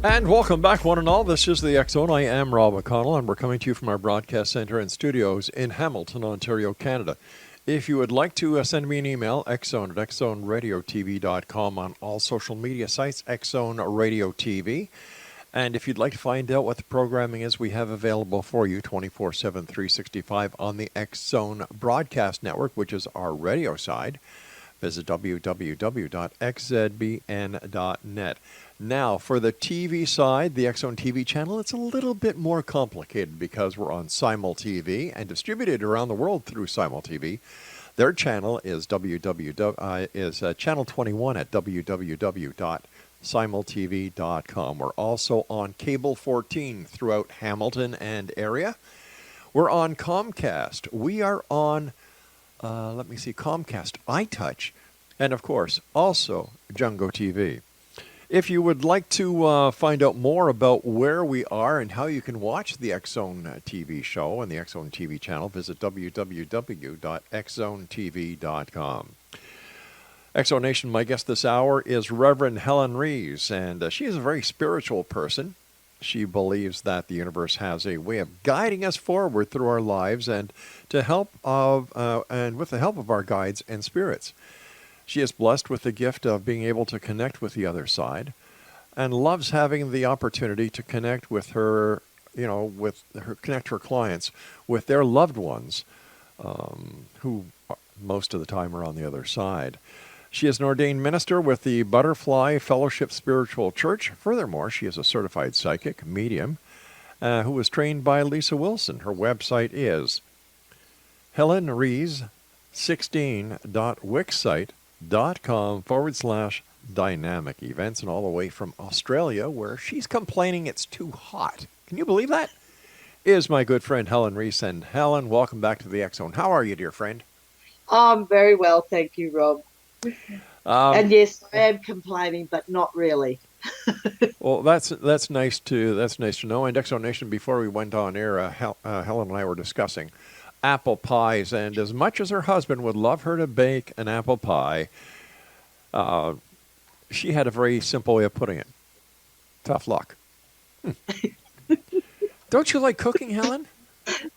And welcome back, one and all. This is the X Zone. I am Rob McConnell, and we're coming to you from our broadcast center and studios in Hamilton, Ontario, Canada. If you would like to send me an email, xzone at xzoneradiotv.com, on all social media sites, Xzone Radio TV. And if you'd like to find out what the programming is we have available for you 24/7, 365 on the X Zone Broadcast Network, which is our radio side, visit www.xzbn.net. Now, for the TV side, the X Zone TV channel, it's a little bit more complicated because we're on Simul TV and distributed around the world through Simul TV. Their channel is channel 21 at www.simultv.com. We're also on Cable 14 throughout Hamilton and area. We're on Comcast. We are on, Comcast iTouch, and of course, also Jungo TV. If you would like to find out more about where we are and how you can watch the X Zone TV show and the X Zone TV channel, visit www.xzonetv.com. X Zone Nation, my guest this hour is Reverend Helen REES, and she is a very spiritual person. She believes that the universe has a way of guiding us forward through our lives and with the help of our guides and spirits. She is blessed with the gift of being able to connect with the other side and loves having the opportunity to connect with her, connect her clients with their loved ones who most of the time are on the other side. She is an ordained minister with the Butterfly Fellowship Spiritual Church. Furthermore, she is a certified psychic medium who was trained by Lisa Wilson. Her website is helenrees16.wixsite.com/dynamic events, and all the way from Australia, where she's complaining it's too hot. Can you believe that? Is my good friend Helen REES. And Helen, welcome back to the X Zone. How are you, dear friend? I'm very well, thank you, Rob. And yes, I am complaining, but not really. Well, that's nice to know. And X Zone Nation, before we went on air, Helen and I were discussing apple pies, and as much as her husband would love her to bake an apple pie, she had a very simple way of putting it. Tough luck. Don't you like cooking, Helen?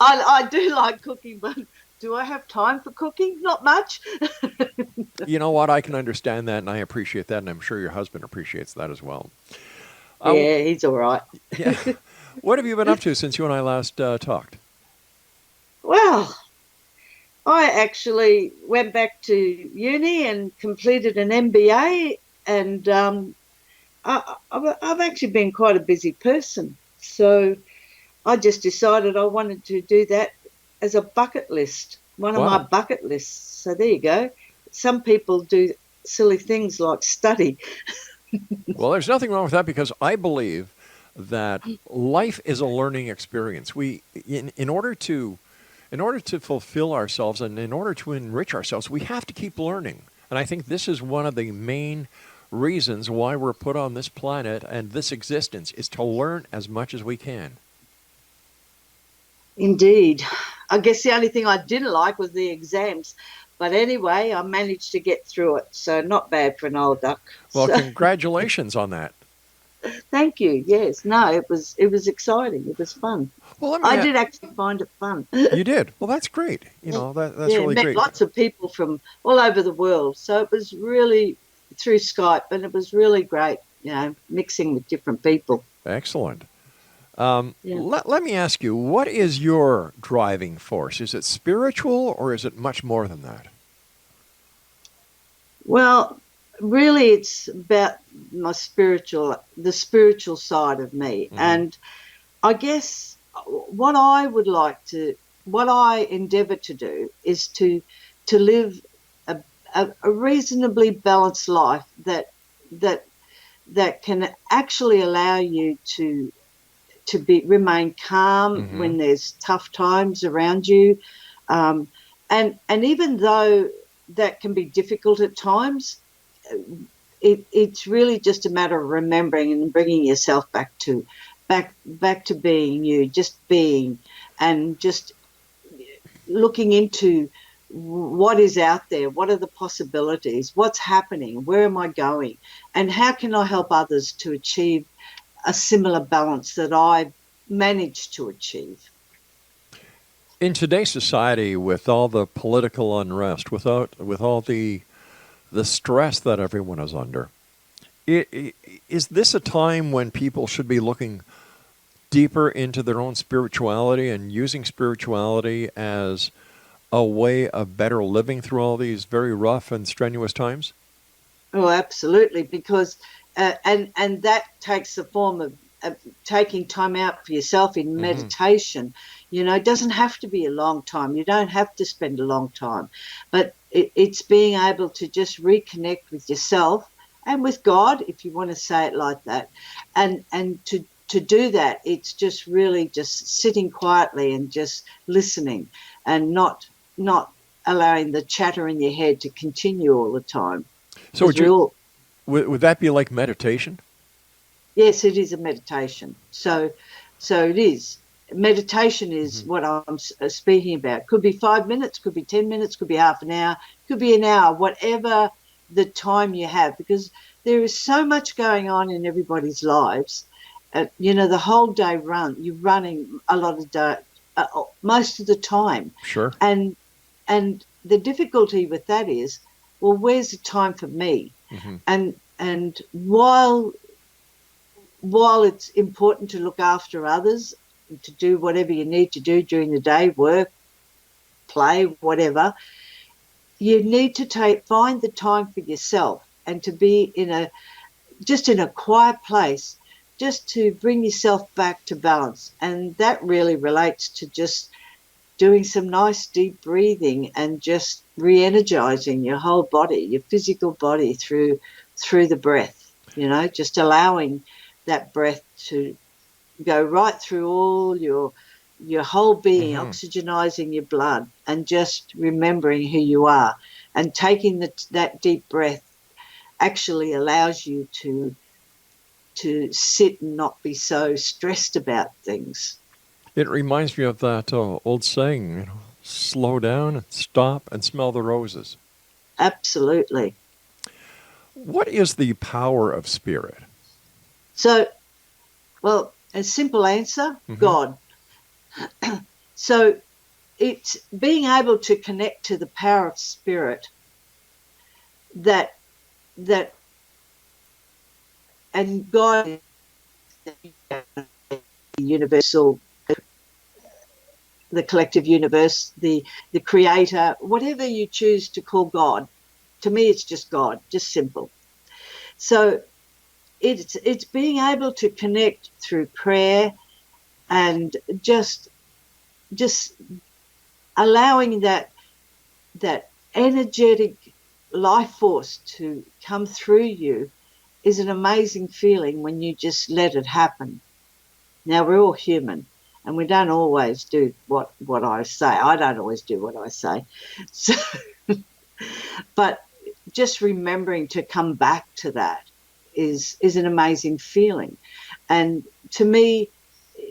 I do like cooking, but do I have time for cooking? Not much. You know what? I can understand that, and I appreciate that, and I'm sure your husband appreciates that as well. Yeah, he's all right. Yeah. What have you been up to since you and I last talked? Well, I actually went back to uni and completed an MBA, and I've actually been quite a busy person. So I just decided I wanted to do that as a bucket list, one of my bucket lists. So there you go. Some people do silly things like study. Well, there's nothing wrong with that, because I believe that life is a learning experience. We, in order to fulfill ourselves and in order to enrich ourselves, we have to keep learning. And I think this is one of the main reasons why we're put on this planet and this existence, is to learn as much as we can. Indeed. I guess the only thing I didn't like was the exams. But anyway, I managed to get through it, so not bad for an old duck. Well, congratulations on that. Thank you. Yes. No, it was exciting. It was fun. Well, I did actually find it fun. You did? Well, that's great. That's really met great. Lots of people from all over the world. So it was really through Skype, and it was really great, mixing with different people. Excellent. Let me ask you, what is your driving force? Is it spiritual, or is it much more than that? Well, really, it's about the spiritual side of me. Mm-hmm. And I guess what I endeavour to do is to live a reasonably balanced life that can actually allow you to remain calm mm-hmm. when there's tough times around you, and even though that can be difficult at times, it's really just a matter of remembering and bringing yourself back to being you, just being, and just looking into what is out there, what are the possibilities, what's happening, where am I going, and how can I help others to achieve a similar balance that I managed to achieve. In today's society, with all the political unrest, with all the stress that everyone is under, is this a time when people should be looking deeper into their own spirituality and using spirituality as a way of better living through all these very rough and strenuous times? Oh, absolutely, because and that takes the form of taking time out for yourself in meditation. You know, it doesn't have to be a long time. You don't have to spend a long time, but it's being able to just reconnect with yourself and with God, if you want to say it like that, and to do that, it's just really just sitting quietly and just listening, and not allowing the chatter in your head to continue all the time. So would that be like meditation? Yes, it is a meditation. So it is. Meditation is what I'm speaking about. Could be 5 minutes, could be 10 minutes, could be half an hour, could be an hour, whatever the time you have, because there is so much going on in everybody's lives. You know, the whole day you're running a lot of day, most of the time. Sure. And the difficulty with that is, well, where's the time for me? And while it's important to look after others, to do whatever you need to do during the day, work, play, whatever, you need to find the time for yourself and to be in a quiet place, just to bring yourself back to balance. And that really relates to just doing some nice deep breathing and just re-energizing your whole body, your physical body through the breath, you know, just allowing that breath to go right through all your whole being, oxygenizing your blood, and just remembering who you are. And taking that deep breath actually allows you to sit and not be so stressed about things. It reminds me of that old saying, you know, slow down and stop and smell the roses. Absolutely. What is the power of spirit? So, well, a simple answer, God. So it's being able to connect to the power of spirit that and God is the universal, the collective universe, the creator, whatever you choose to call God. To me, it's just God, just simple. So it's being able to connect through prayer and just allowing that energetic life force to come through you is an amazing feeling when you just let it happen. Now, we're all human and we don't always do what I say. I don't always do what I say. So, but just remembering to come back to that is an amazing feeling. And to me,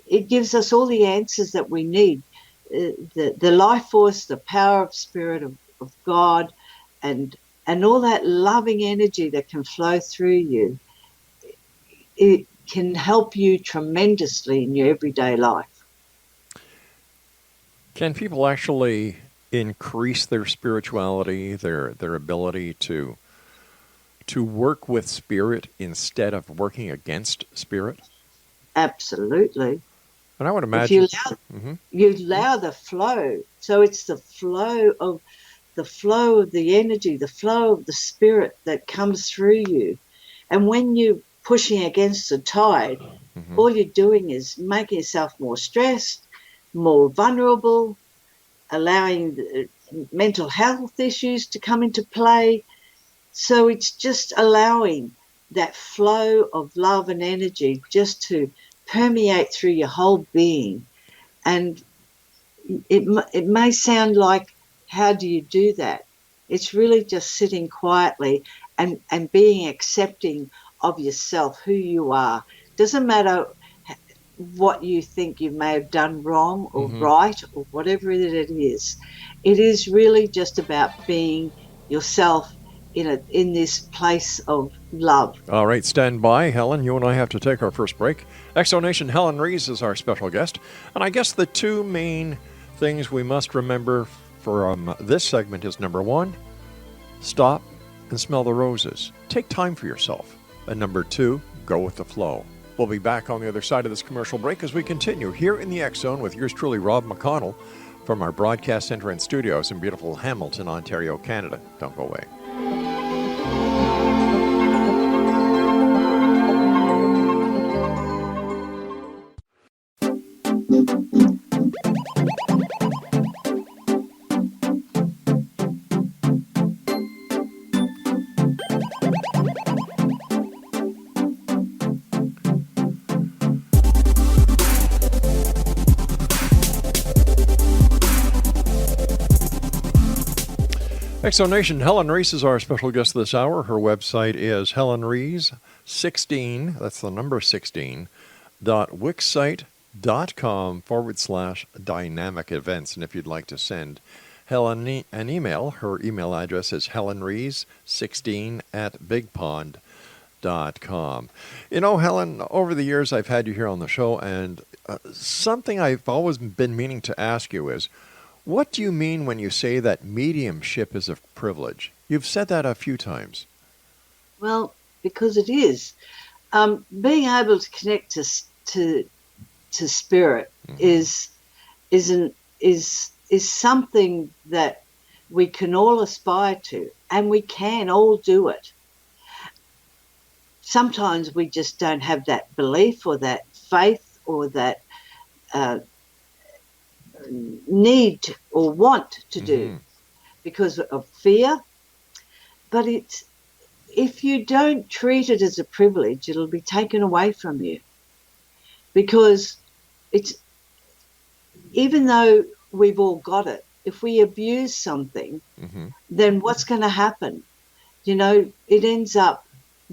it gives us all the answers that we need. The life force, the power of spirit of God, and all that loving energy that can flow through you, it can help you tremendously in your everyday life. Can people actually increase their spirituality, their ability to work with spirit instead of working against spirit? Absolutely. And I would imagine if you allow the flow. So it's the flow of the energy, the flow of the spirit that comes through you. And when you're pushing against the tide, all you're doing is making yourself more stressed, more vulnerable, allowing the mental health issues to come into play. So it's just allowing that flow of love and energy just to permeate through your whole being. And it may sound like, how do you do that? It's really just sitting quietly and being accepting of yourself, who you are. Doesn't matter what you think you may have done wrong or right or whatever it is. It is really just about being yourself in this place of love. All right, stand by, Helen. You and I have to take our first break. Exonation Helen REES is our special guest. And I guess the two main things we must remember from this segment is, number one, stop and smell the roses. Take time for yourself. And number two, go with the flow. We'll be back on the other side of this commercial break as we continue here in the X Zone with yours truly, Rob McConnell, from our broadcast center and studios in beautiful Hamilton, Ontario, Canada. Don't go away. Exonation Helen REES is our special guest this hour. Her website is helenrees16, that's the number 16, .wixsite.com/dynamic events. And if you'd like to send Helen an email, her email address is helenrees16@bigpond.com. You know, Helen, over the years I've had you here on the show, and something I've always been meaning to ask you is, what do you mean when you say that mediumship is a privilege? You've said that a few times. Well, because it is. Being able to connect to spirit is something that we can all aspire to, and we can all do it. Sometimes we just don't have that belief or that faith or that need or want to do because of fear. But if you don't treat it as a privilege, it'll be taken away from you, because it's, even though we've all got it, if we abuse something, then what's going to happen? You know, it ends up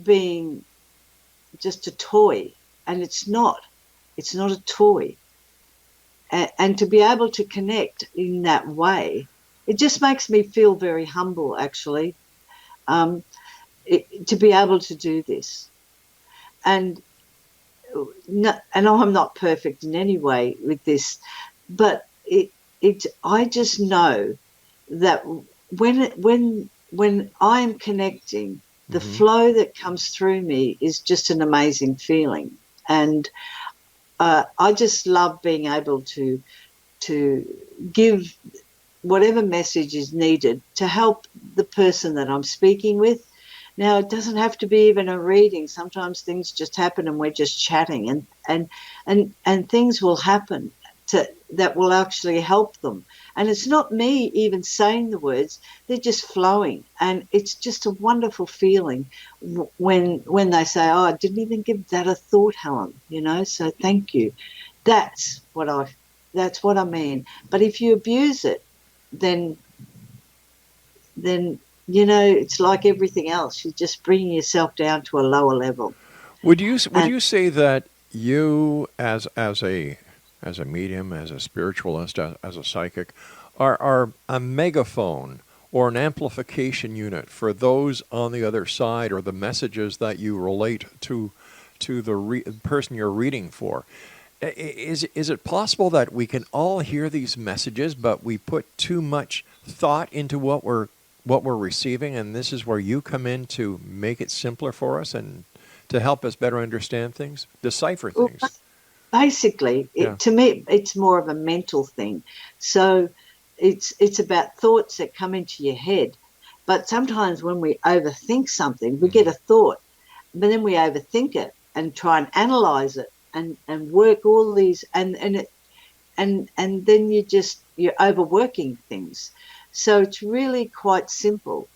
being just a toy, and it's not a toy. And to be able to connect in that way, it just makes me feel very humble, actually, to be able to do this. And I'm not perfect in any way with this, but I just know that when I'm connecting, the flow that comes through me is just an amazing feeling. And I just love being able to give whatever message is needed to help the person that I'm speaking with. Now, it doesn't have to be even a reading. Sometimes things just happen and we're just chatting, and things will happen that will actually help them. And it's not me even saying the words, they're just flowing. And it's just a wonderful feeling when they say, oh, I didn't even give that a thought, Helen, you know, so thank you. That's what I mean. But if you abuse it, then you know, it's like everything else. You're just bringing yourself down to a lower level. Would you say that you, as a medium, as a spiritualist, as a psychic, are a megaphone or an amplification unit for those on the other side, or the messages that you relate to the person you're reading for? Is it possible that we can all hear these messages, but we put too much thought into what we're receiving, and this is where you come in to make it simpler for us and to help us better understand things, decipher things? Well, basically, to me, it's more of a mental thing. So it's about thoughts that come into your head. But sometimes when we overthink something, we get a thought, but then we overthink it and try and analyze it and work all these, and then you're overworking things. So it's really quite simple.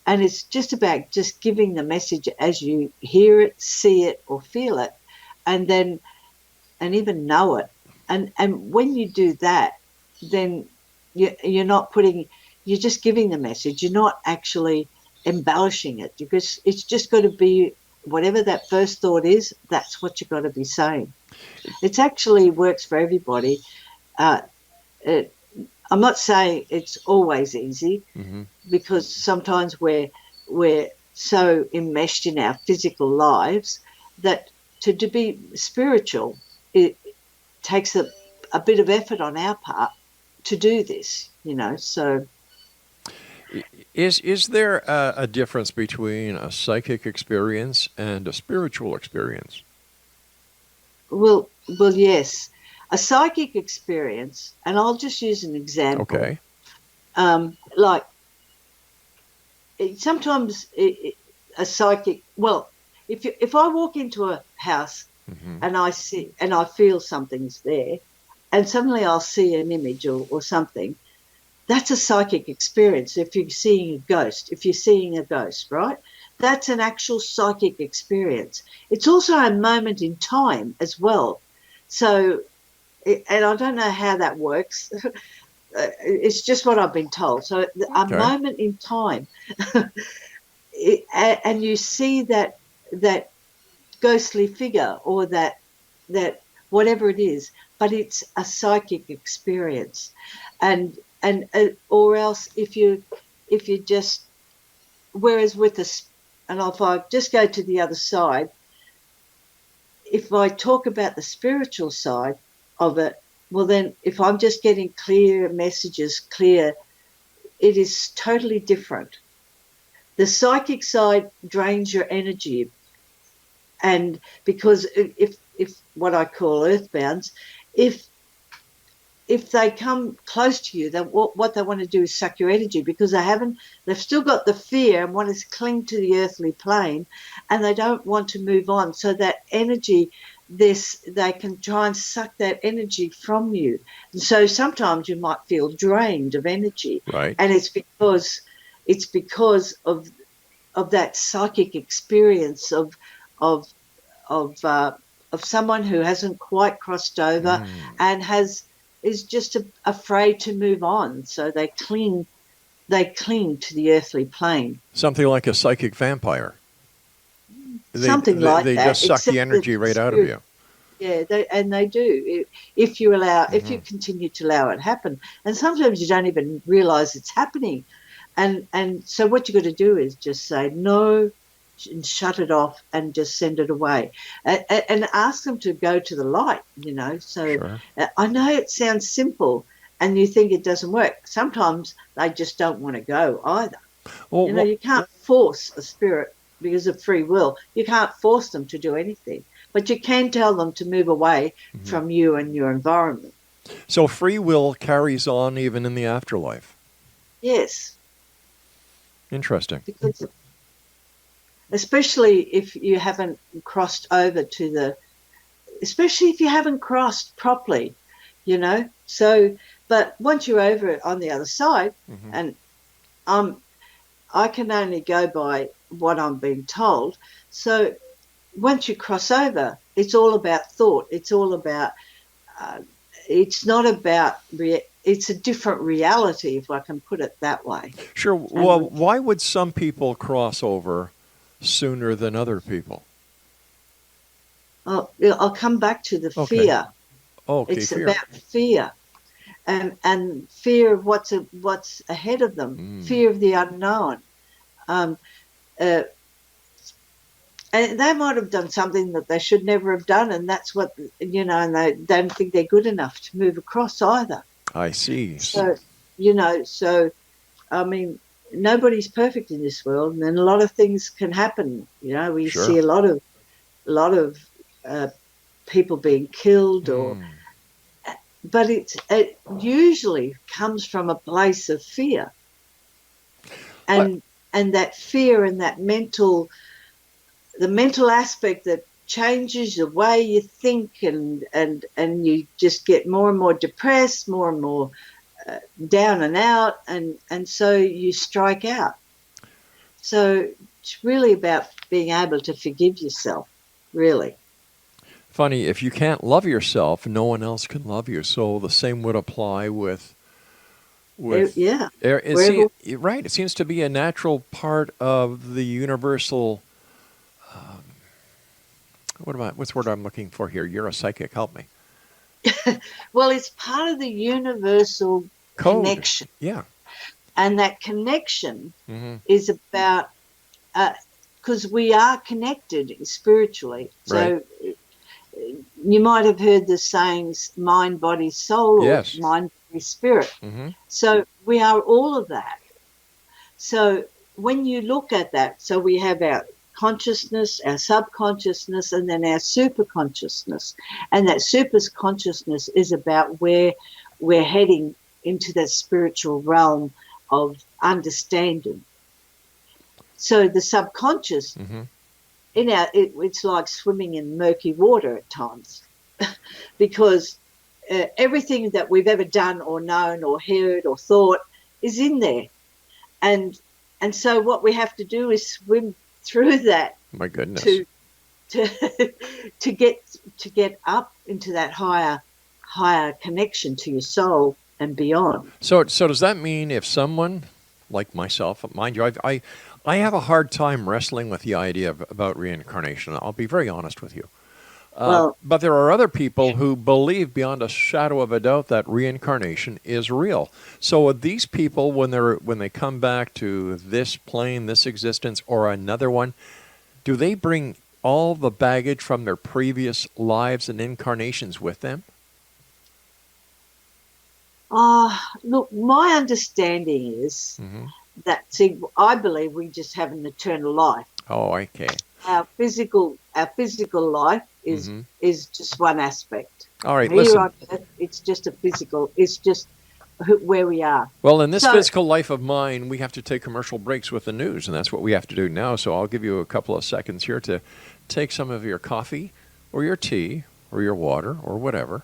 And it's just about just giving the message as you hear it, see it, or feel it, and even know it. And when you do that, then you're just giving the message. You're not actually embellishing it, because it's just got to be whatever that first thought is, that's what you've got to be saying. It actually works for everybody. I'm not saying it's always easy, because sometimes we're so enmeshed in our physical lives that to be spiritual, it takes a bit of effort on our part to do this, so. Is there a difference between a psychic experience and a spiritual experience? Well, yes. A psychic experience, and I'll just use an example. Okay. Like sometimes a psychic. Well, if I walk into a house and I see and I feel something's there, and suddenly I'll see an image or something, that's a psychic experience. If you're seeing a ghost, right? That's an actual psychic experience. It's also a moment in time as well. So, and I don't know how that works. It's just what I've been told. So a moment in time, and you see that ghostly figure or that whatever it is, but it's a psychic experience, and or else if you just, whereas with us, and if I just go to the other side, if I talk about the spiritual side of it, well then if I'm just getting clear messages, it is totally different. The psychic side drains your energy, and because if what I call earthbounds, if they come close to you, what they want to do is suck your energy, because they've still got the fear and want to cling to the earthly plane, and they don't want to move on. So that energy, they can try and suck that energy from you. And so sometimes you might feel drained of energy, right? And it's because of that psychic experience of someone who hasn't quite crossed over and is just afraid to move on, so they cling to the earthly plane. Something like a psychic vampire. Something like they that. They just suck the energy right out of you. Yeah, they do. If you continue to allow it happen, and sometimes you don't even realise it's happening, and so what you got to do is just say no, and shut it off and just send it away, and ask them to go to the light, so sure. I know it sounds simple and you think it doesn't work. Sometimes they just don't want to go either. Well, you can't force a spirit because of free will. You can't force them to do anything, but you can tell them to move away from you and your environment. So free will carries on even in the afterlife? Yes. Interesting. Because especially if you haven't crossed over especially if you haven't crossed properly, So, but once you're over it on the other side, and I can only go by what I'm being told. So once you cross over, it's all about thought. It's all about, it's not about, it's a different reality, if I can put it that way. Sure. Well, why would some people cross over sooner than other people? I'll come back to the fear. Okay, it's fear. about fear, and fear of what's ahead of them, fear of the unknown. And they might have done something that they should never have done, and that's what, and they don't think they're good enough to move across either. I see. So, I mean, nobody's perfect in this world, and a lot of things can happen. We see a lot of people being killed, but it usually comes from a place of fear, and that fear and that the mental aspect that changes the way you think, and you just get more and more depressed, more and more down and out, and so you strike out. So it's really about being able to forgive yourself, really. Funny, if you can't love yourself, no one else can love you. So the same would apply with yeah. Right. It seems to be a natural part of the universal. What's the word I'm looking for here? You're a psychic. Help me. Well, it's part of the universal code. Connection. Yeah. And that connection is about because we are connected spiritually. Right. So you might have heard the sayings mind, body, soul, or Yes. mind, body, spirit. Mm-hmm. So we are all of that. So when you look at that, so we have our consciousness, our subconsciousness, and then our superconsciousness. And that superconsciousness is about where we're heading into that spiritual realm of understanding. So the subconscious, Mm-hmm. it's like swimming in murky water at times, because everything that we've ever done or known or heard or thought is in there. And so what we have to do is swim through that My goodness. to to get up into that higher connection to your soul and beyond. So does that mean if someone like myself, mind you, I have a hard time wrestling with the idea about reincarnation. I'll be very honest with you. Well, But there are other people who believe beyond a shadow of a doubt that reincarnation is real. So are these people, when they come back to this plane, this existence, or another one, do they bring all the baggage from their previous lives and incarnations with them? look, my understanding is Mm-hmm. that, see, I believe we just have an eternal life. Oh, okay. Our physical life Mm-hmm. is just one aspect. All right, Here listen. on Earth, it's just it's just where we are. Well, in this So, physical life of mine, we have to take commercial breaks with the news, and that's what we have to do now. So I'll give you a couple of seconds here to take some of your coffee or your tea or your water or whatever,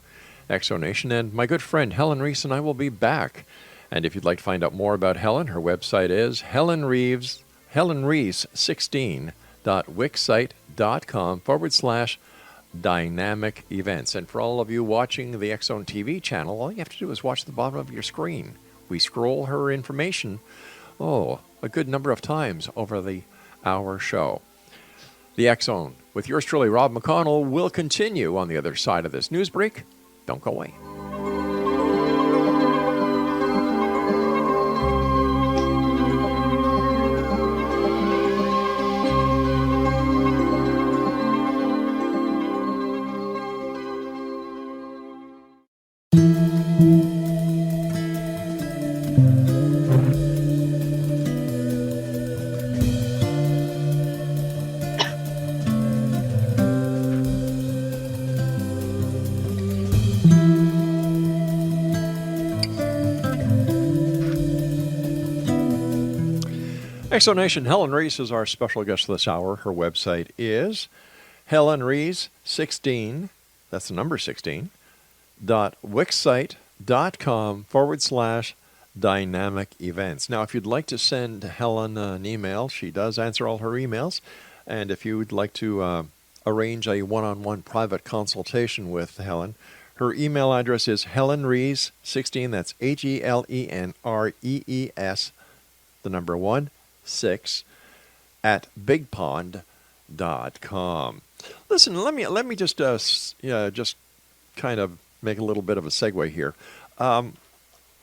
Exonation. And my good friend Helen Rees and I will be back. And if you'd like to find out more about Helen, her website is helenrees16.wixsite.com/dynamic events. And for all of you watching the X Zone TV channel, all you have to do is watch the bottom of your screen. We scroll her information, a good number of times over the hour show. The X Zone with yours truly, Rob McConnell, will continue on the other side of this news break. Don't go away. Exonation, Helen Rees is our special guest this hour. Her website is helenrees16, that's the number 16, .wixsite.com/dynamic events. Now, if you'd like to send Helen an email, she does answer all her emails. And if you would like to arrange a one-on-one private consultation with Helen, her email address is helenrees16, that's HELENREES, the number 6 at bigpond.com. Listen, let me just kind of make a little bit of a segue here. I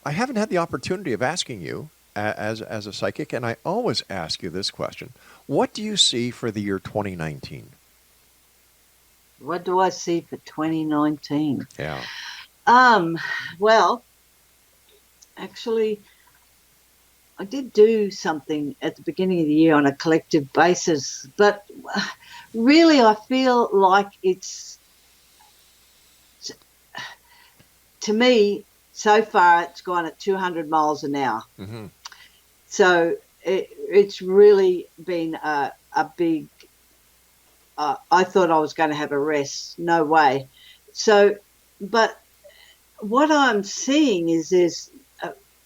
haven't had the opportunity of asking you as a psychic, and I always ask you this question: what do you see for the year 2019? what do I see for 2019? Yeah. Well, actually, I did do something at the beginning of the year on a collective basis, but really I feel like to me, so far it's gone at 200 miles an hour. Mm-hmm. So it's really been a big, I thought I was going to have a rest. No way. So, but what I'm seeing is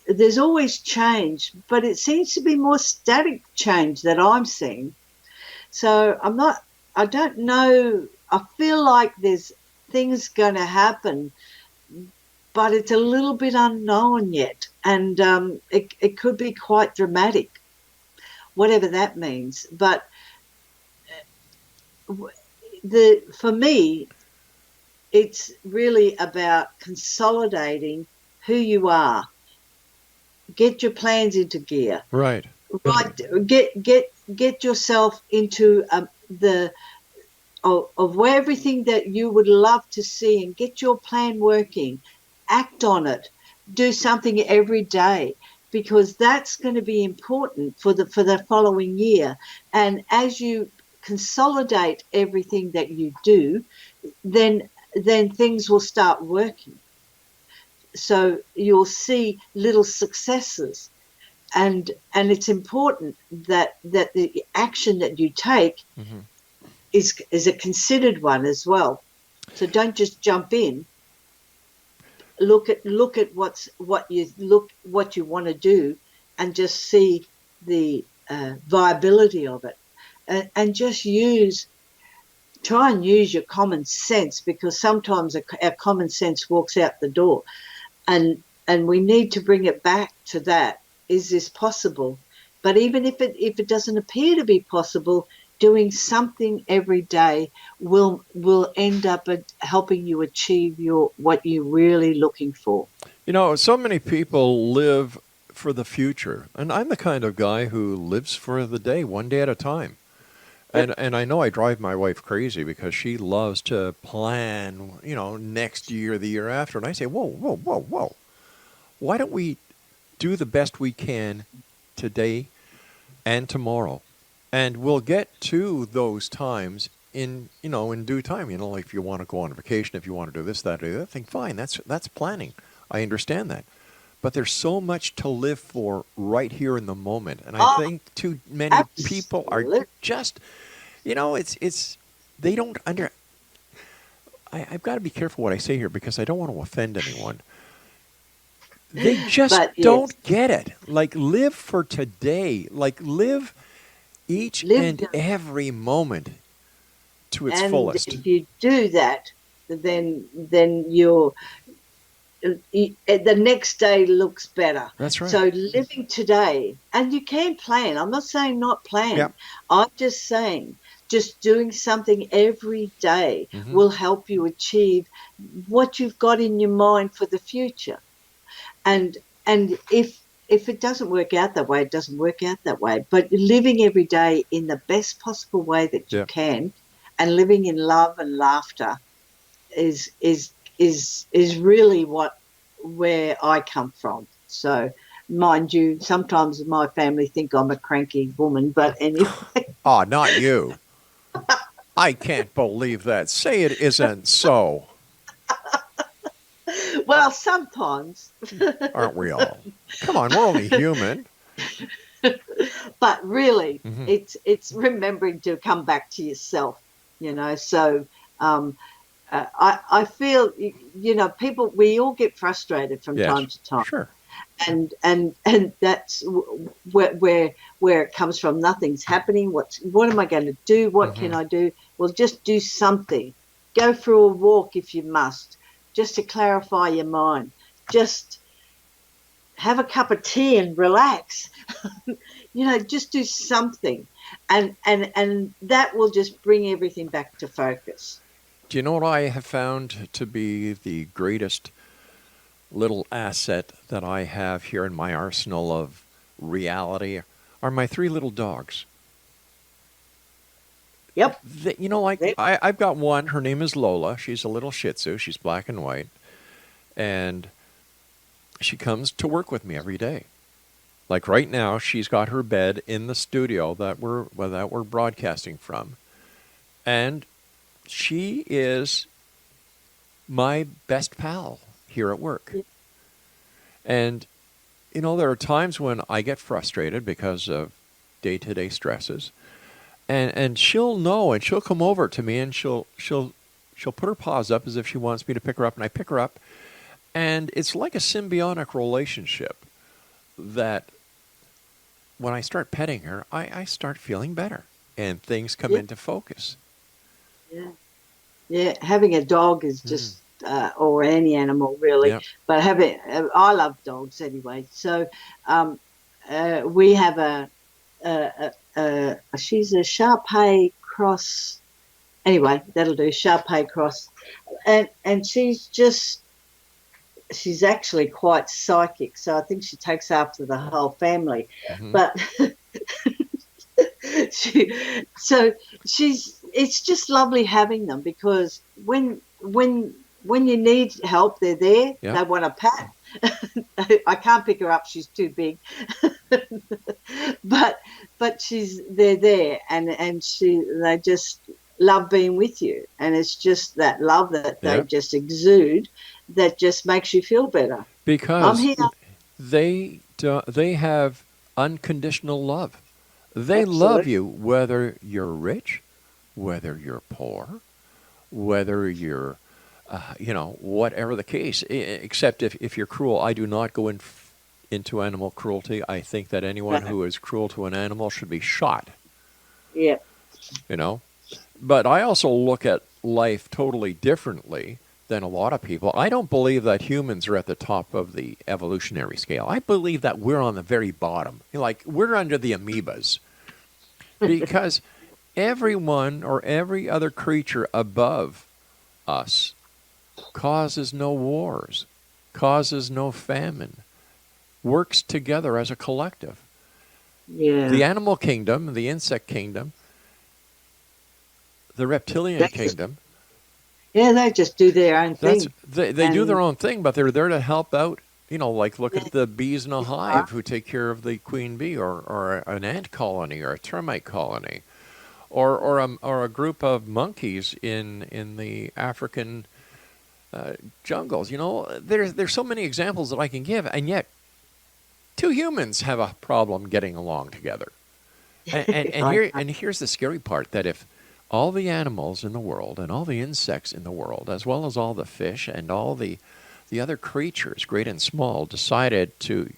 there's always change, but it seems to be more static change that I'm seeing. So I don't know, I feel like there's things going to happen, but it's a little bit unknown yet. And it could be quite dramatic, whatever that means. But for me, it's really about consolidating who you are. Get your plans into gear. Right. Right, get yourself into the of where everything that you would love to see, and get your plan working. Act on it. Do something every day, because that's going to be important for the following year. And as you consolidate everything that you do, then things will start working. So you'll see little successes, and it's important that the action that you take Mm-hmm. is a considered one as well. So don't just jump in. Look at what you want to do, and just see the viability of it, and just try and use your common sense, because sometimes our common sense walks out the door, and we need to bring it back to that. Is this possible? But even if it doesn't appear to be possible, doing something every day will end up helping you achieve what you're really looking for. So many people live for the future, and I'm the kind of guy who lives for the day, one day at a time. And I know I drive my wife crazy, because she loves to plan, next year, the year after. And I say, whoa, whoa, whoa, whoa. Why don't we do the best we can today and tomorrow? And we'll get to those times in due time. Like if you want to go on a vacation, if you want to do this, that, or the other thing, fine. That's planning. I understand that. But there's so much to live for right here in the moment. And I think too many people are just, it's they don't I've got to be careful what I say here, because I don't want to offend anyone. They just don't get it. Like, live for today. Like, live each and every moment to its fullest. And if you do that, then you're the next day looks better. That's right. So living today, and you can plan. I'm not saying not plan. Yep. I'm just saying just doing something every day will help you achieve what you've got in your mind for the future. And if it doesn't work out that way, it doesn't work out that way. But living every day in the best possible way that you can, and living in love and laughter is really where I come from. So, mind you, sometimes my family think I'm a cranky woman, but anyway. Oh, not you. I can't believe that. Say it isn't so. Well, sometimes. Aren't we all? Come on, we're only human. But really, it's remembering to come back to yourself, So I feel, people, we all get frustrated from time to time. Sure. And that's where it comes from. Nothing's happening. What am I going to do? What can I do? Well, just do something. Go for a walk if you must, just to clarify your mind. Just have a cup of tea and relax. Just do something, and that will just bring everything back to focus. Do you know what I have found to be the greatest little asset that I have here in my arsenal of reality? Are my 3 little dogs. Yep. I've got one. Her name is Lola. She's a little Shih Tzu. She's black and white. And she comes to work with me every day. Like right now, she's got her bed in the studio that we're broadcasting from. And she is my best pal here at work. Yep. And, there are times when I get frustrated because of day-to-day stresses. And she'll know, and she'll come over to me, and she'll put her paws up as if she wants me to pick her up, and I pick her up. And it's like a symbiotic relationship that when I start petting her, I start feeling better, and things come into focus. Yeah. Yeah, having a dog is just, or any animal really, but I love dogs anyway. So we have she's a Shar-Pei cross. Anyway, that'll do, Shar-Pei cross. And she's actually quite psychic, so I think she takes after the whole family. But So it's just lovely having them, because when you need help, they're there. Yeah. They want a pat. I can't pick her up; she's too big. but they're there, and they just love being with you, and it's just that love that they just exude that just makes you feel better. I'm Because here. they have unconditional love. They love Absolutely. you whether you're rich, whether you're poor, whether you're, whatever the case. Except if you're cruel, I do not go into animal cruelty. I think that anyone who is cruel to an animal should be shot. Yeah. But I also look at life totally differently than a lot of people. I don't believe that humans are at the top of the evolutionary scale. I believe that we're on the very bottom. Like, we're under the amoebas. Because everyone or every other creature above us causes no wars, causes no famine, works together as a collective. Yeah. The animal kingdom, the insect kingdom, the reptilian kingdom. They just do their own thing. They do their own thing, but they're there to help out. Like look at the bees in a hive who take care of the queen bee, or an ant colony, or a termite colony, or a group of monkeys in the African jungles. There's so many examples that I can give, and yet two humans have a problem getting along together. And here's the scary part, that if all the animals in the world and all the insects in the world, as well as all the fish and all the other creatures, great and small, decided to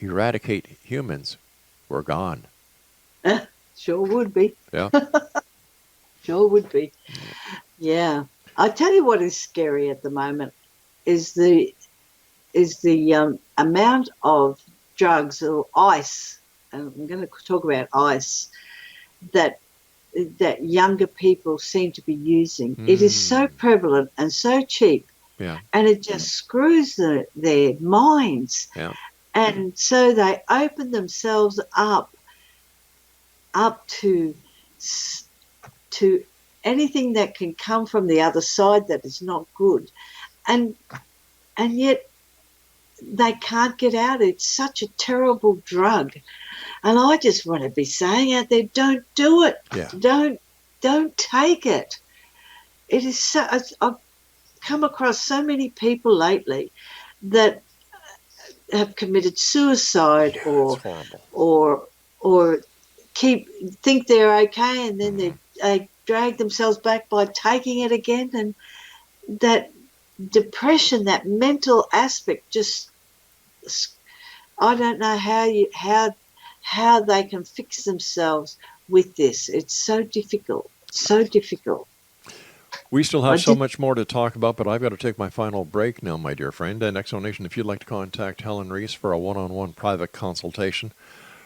eradicate humans, we're gone. Sure would be. Yeah. Sure would be. Yeah. I tell you what is scary at the moment is the amount of drugs or ice, and I'm going to talk about ice, that younger people seem to be using. It is so prevalent and so cheap, and it just screws their minds. Yeah. And so they open themselves up to anything that can come from the other side that is not good, and yet they can't get out. It's such a terrible drug. And I just want to be saying out there, don't do it. Yeah. Don't take it. It is so. I've come across so many people lately that have committed suicide, or think they're okay, and then they drag themselves back by taking it again, and that depression, that mental aspect, just, I don't know how they can fix themselves with this. It's so difficult, so difficult. We still have so much more to talk about, but I've got to take my final break now, my dear friend. And Exonation, if you'd like to contact Helen REES for a one-on-one private consultation,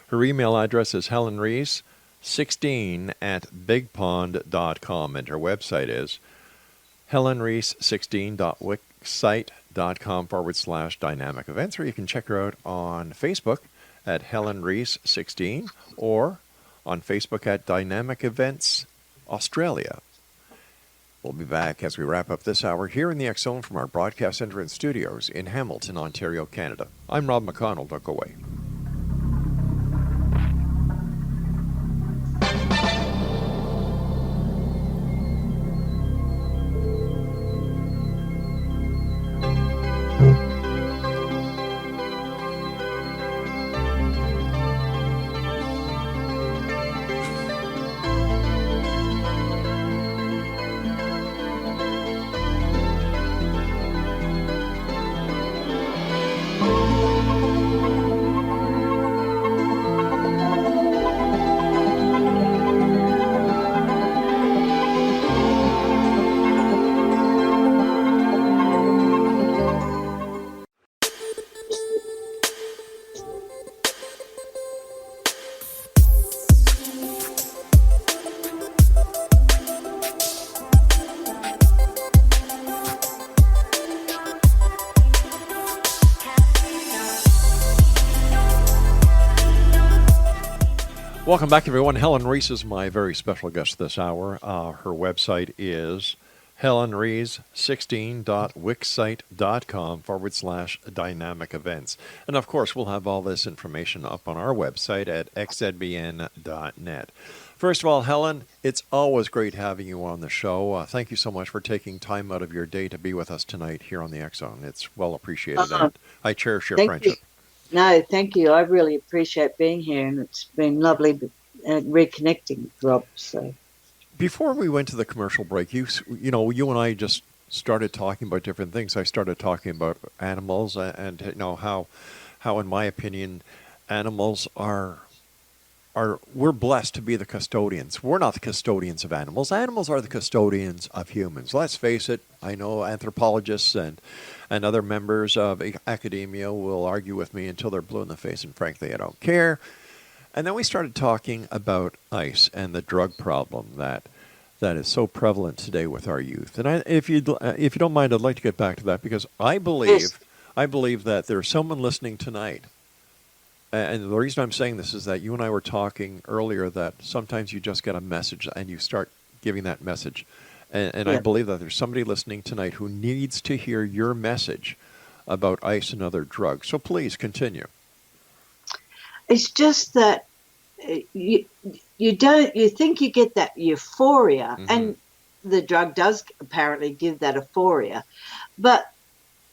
her email address is helenrees16@bigpond.com, and her website is helenrees16.wixsite.com/dynamic events, or you can check her out on Facebook at helenrees16, or on Facebook at Dynamic Events Australia. We'll be back as we wrap up this hour here in the X Zone from our broadcast center and studios in Hamilton, Ontario, Canada. I'm Rob McConnell. Don't go away. Welcome back, everyone. Helen REES is my very special guest this hour. Her website is helenrees16.wixsite.com/dynamic events. And of course, we'll have all this information up on our website at xzbn.net. First of all, Helen, it's always great having you on the show. Thank you so much for taking time out of your day to be with us tonight here on the X Zone. It's well appreciated, and I cherish your Thank friendship. you. No, thank you. I really appreciate being here, and it's been lovely reconnecting, Rob. So, before we went to the commercial break, you and I just started talking about different things. I started talking about animals, and how in my opinion, animals are we're blessed to be the custodians. We're not the custodians of animals. Animals are the custodians of humans. Let's face it. I know anthropologists and other members of academia will argue with me until they're blue in the face, and frankly, I don't care. And then we started talking about ice and the drug problem that is so prevalent today with our youth. And if you don't mind, I'd like to get back to that, because I believe that there's someone listening tonight. And the reason I'm saying this is that you and I were talking earlier that sometimes you just get a message and you start giving that message. And I believe that there's somebody listening tonight who needs to hear your message about ice and other drugs. So please continue. it's just that you think you get that euphoria, and the drug does apparently give that euphoria, but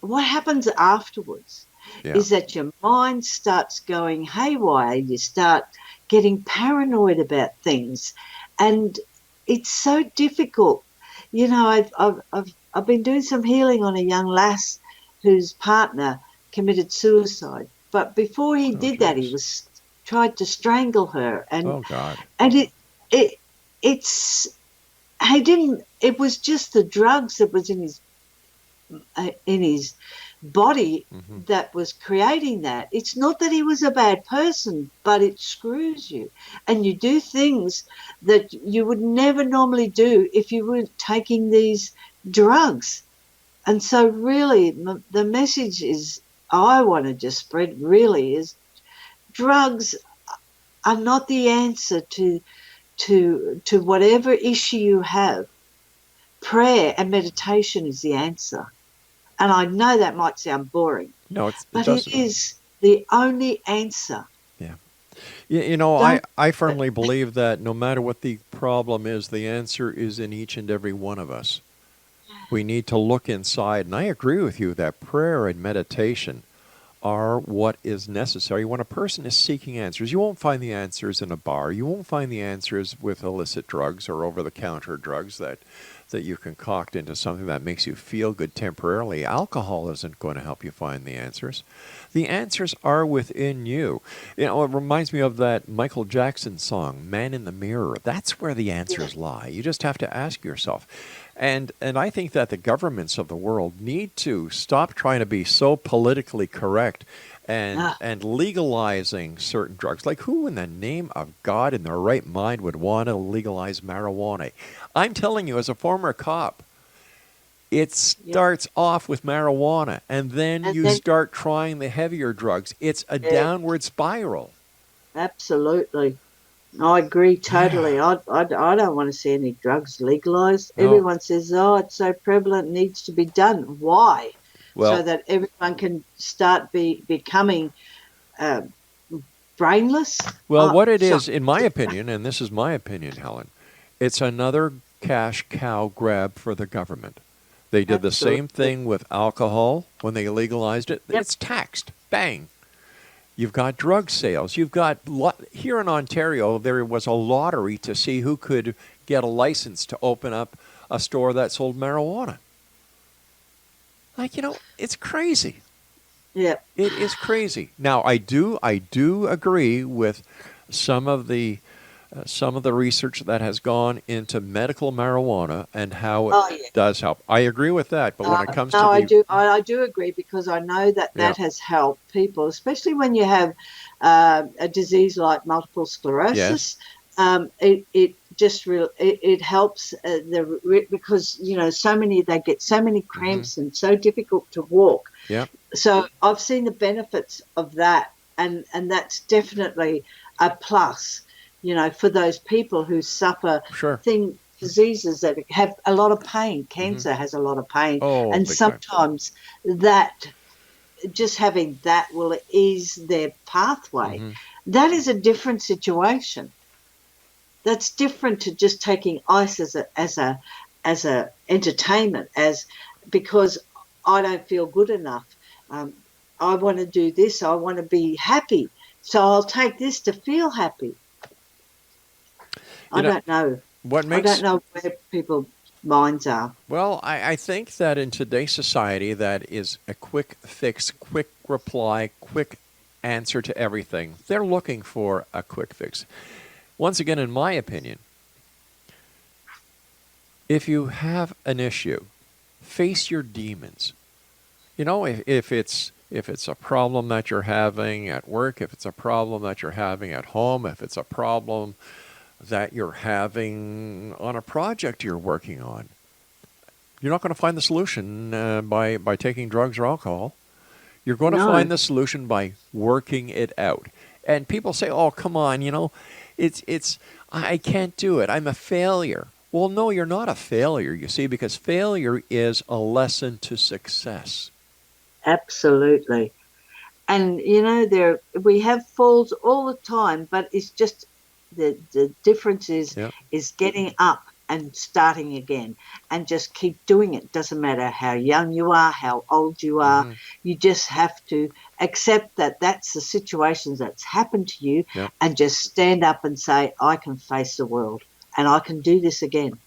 what happens afterwards is that your mind starts going haywire. You start getting paranoid about things, and it's so difficult. I've been doing some healing on a young lass whose partner committed suicide, but before he did that, he was tried to strangle her, and it was just the drugs that was in his body that was creating that. It's not that he was a bad person, but it screws you, and you do things that you would never normally do if you weren't taking these drugs. And so really the message is I want to just spread really is drugs are not the answer to whatever issue you have. Prayer and meditation is the answer. And I know that might sound boring. No, but it is the only answer. Yeah. I firmly believe that no matter what the problem is, the answer is in each and every one of us. We need to look inside. And I agree with you that prayer and meditation are what is necessary when a person is seeking answers. You won't find the answers in a bar. You won't find the answers with illicit drugs or over-the-counter drugs that you concoct into something that makes you feel good temporarily. Alcohol isn't going to help you find the answers. The answers are within you. It reminds me of that Michael Jackson song, Man in the Mirror. That's where the answers lie. You just have to ask yourself. And I think that the governments of the world need to stop trying to be so politically correct and legalizing certain drugs. Like, who in the name of God in their right mind would want to legalize marijuana? I'm telling you, as a former cop, it starts off with marijuana, and then you start trying the heavier drugs. It's a downward spiral. Absolutely. I agree totally. I don't want to see any drugs legalized. No. Everyone says, it's so prevalent, it needs to be done. Why? Well, so that everyone can start becoming brainless? Well, what it is, in my opinion, and this is my opinion, Helen, it's another cash cow grab for the government. They did the same thing with alcohol when they legalized it. It's taxed. Bang. You've got drug sales. You've got, here in Ontario, there was a lottery to see who could get a license to open up a store that sold marijuana. Like, it's crazy. Yeah. It is crazy. Now, I do agree with some of the research that has gone into medical marijuana and how it does help. I agree with that, but when it comes to I do agree, because I know that has helped people, especially when you have a disease like multiple sclerosis. It just it helps because they get so many cramps and so difficult to walk. Yeah. So I've seen the benefits of that, and that's definitely a plus. for those people who suffer Sure. diseases that have a lot of pain. Hmm. Cancer has a lot of pain. Oh, And big time. sometimes that just having that will ease their pathway. Hmm. That is a different situation. That's different to just taking ice as a entertainment, because I don't feel good enough. Um, I want to do this. I want to be happy, so I'll take this to feel happy. You I know, don't know. what I don't makes know where people's minds are. Well, I think that in today's society, that is a quick fix, quick reply, quick answer to everything. They're looking for a quick fix. Once again, in my opinion, if you have an issue, face your demons. If it's a problem that you're having at work, if it's a problem that you're having at home, if it's a problem that you're having on a project you're working on, you're not going to find the solution by taking drugs or alcohol. You're going to No, find the solution by working it out. And people say, "Oh, come on, it's I can't do it. I'm a failure." Well, no, you're not a failure, you see, because failure is a lesson to success. absolutely. And there we have falls all the time, but it's just the difference Yeah. is getting up and starting again, and just keep doing it. Doesn't matter how young you are, how old you are. Hmm. You just have to accept that that's the situations that's happened to you, Yeah. and just stand up and say, I can face the world and I can do this again.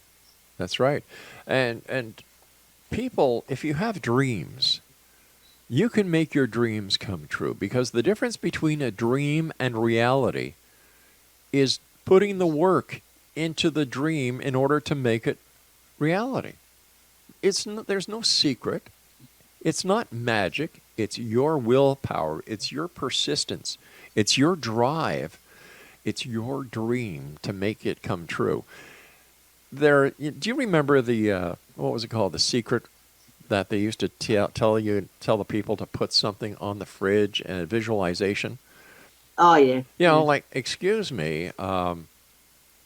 That's right. And people, if you have dreams, you can make your dreams come true, because the difference between a dream and reality is putting the work into the dream in order to make it reality. There's no secret. It's not magic. It's your willpower. It's your persistence. It's your drive. It's your dream to make it come true. Do you remember what was it called? The secret that they used to tell the people to put something on the fridge, and a visualization. Oh yeah, yeah. Like, excuse me,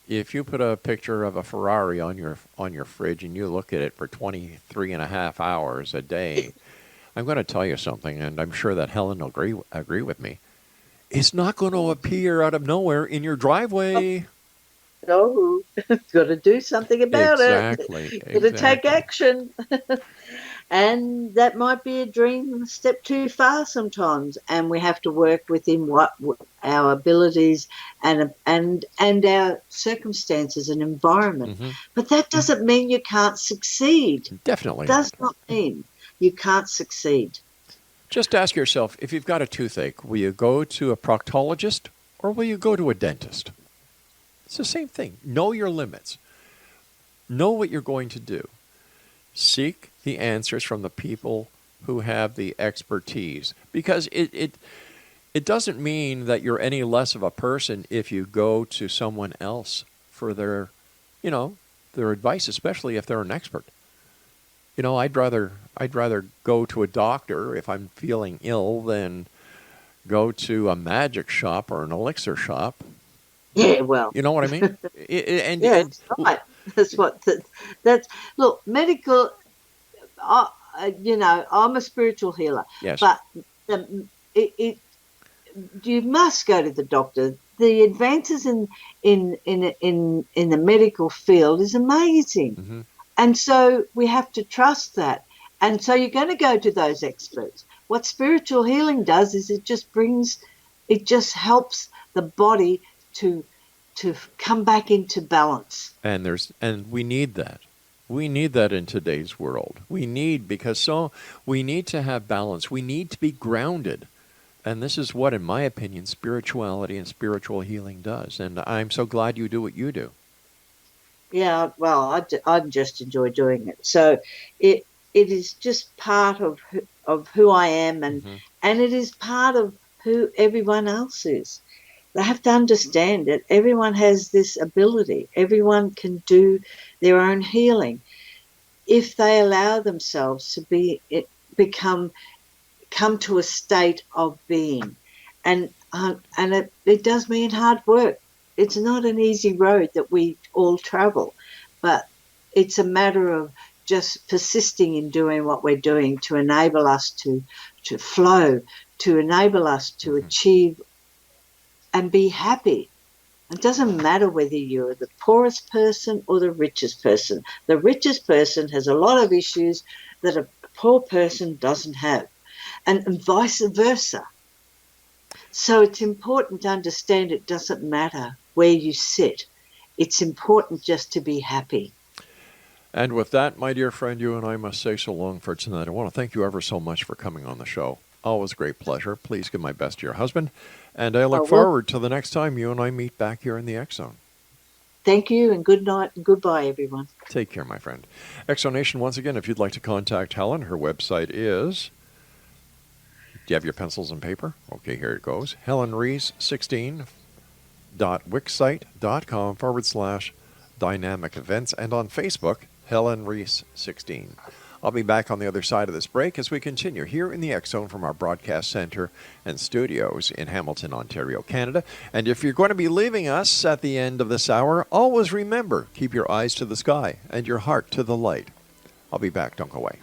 if you put a picture of a Ferrari on your fridge and you look at it for 23 and a half hours a day, I'm going to tell you something, and I'm sure that Helen will agree with me. It's not going to appear out of nowhere in your driveway. Oh, got to do something about it. Exactly, Got to take exactly. action. And that might be a dream step too far sometimes, and we have to work within what our abilities and our circumstances and environment. Hmm. But that doesn't mean you can't succeed. Definitely Does not. not mean you can't succeed. Just ask yourself, if you've got a toothache, will you go to a proctologist or will you go to a dentist? It's the same thing. Know your limits. Know what you're going to do. Seek the answers from the people who have the expertise, because it doesn't mean that you're any less of a person if you go to someone else for their advice, especially if they're an expert. I'd rather go to a doctor if I'm feeling ill than go to a magic shop or an elixir shop. Yeah, well, You know what I mean? yeah, that's right. That's what that's. Look, medical. I'm a spiritual healer, Yes. but it you must go to the doctor. The advances in the medical field is amazing, Hmm. and so we have to trust that. And so you're going to go to those experts. What spiritual healing does is it just helps the body to come back into balance. And we need that. We need that in today's world. We need to have balance. We need to be grounded. And this is what, in my opinion, spirituality and spiritual healing does. And I'm so glad you do what you do. Yeah, well, I just enjoy doing it. So it is just part of who I am, Hmm. and it is part of who everyone else is. They have to understand that everyone has this ability. Everyone can do their own healing if they allow themselves to become come to a state of being, and it does mean hard work. it's not an easy road that we all travel, but it's a matter of just persisting in doing what we're doing to enable us to flow, to enable us to achieve and be happy. It doesn't matter whether you're the poorest person or the richest person. The richest person has a lot of issues that a poor person doesn't have, and vice versa. So it's important to understand it doesn't matter where you sit. It's important just to be happy. And with that, my dear friend, you and I must say so long for tonight. I want to thank you ever so much for coming on the show. Always a great pleasure. Please give my best to your husband. And I look forward to the next time you and I meet back here in the X Zone. Thank you, and good night, and goodbye, everyone. Take care, my friend. X Zone Nation, once again, if you'd like to contact Helen, her website is... Do you have your pencils and paper? Okay, here it goes. HelenRees16.wixsite.com/dynamic events, and on Facebook, Helen Rees 16. I'll be back on the other side of this break as we continue here in the X Zone from our broadcast center and studios in Hamilton, Ontario, Canada. And if you're going to be leaving us at the end of this hour, always remember, keep your eyes to the sky and your heart to the light. I'll be back. Don't go away.